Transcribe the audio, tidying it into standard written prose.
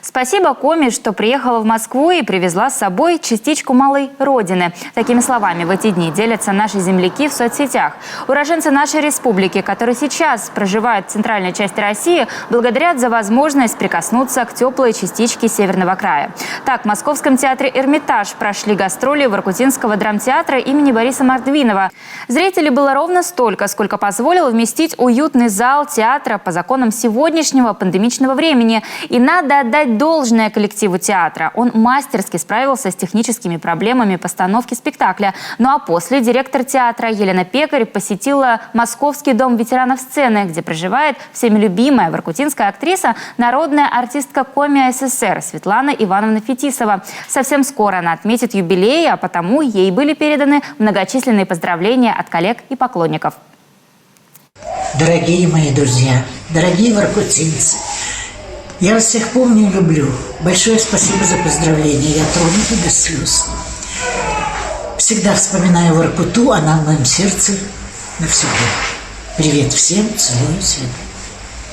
Спасибо Коми, что приехала в Москву и привезла с собой частичку малой родины. Такими словами в эти дни делятся наши земляки в соцсетях. Уроженцы нашей республики, которые сейчас проживают в центральной части России, благодарят за возможность прикоснуться к теплой частичке Северного края. Так, в Московском театре «Эрмитаж» прошли гастроли Воркутинского драмтеатра имени Бориса Мордвинова. Зрителей было ровно столько, сколько позволил вместить уютный зал театра по законам сегодняшнего пандемичного времени. И надо отдать должное коллективу театра. Он мастерски справился с техническими проблемами постановки спектакля. Ну а после директор театра Елена Пекарь посетила Московский дом ветеранов сцены, где проживает всеми любимая воркутинская актриса, народная артистка Коми СССР Светлана Ивановна Фетисова. Совсем скоро она отметит юбилей, а потому ей были переданы многочисленные поздравления от коллег и поклонников. Дорогие мои друзья, дорогие воркутинцы, я вас всех помню и люблю. Большое спасибо за поздравления. Я тронута до слез. Всегда вспоминаю Воркуту, она в моем сердце навсегда. Привет всем, целую, Света.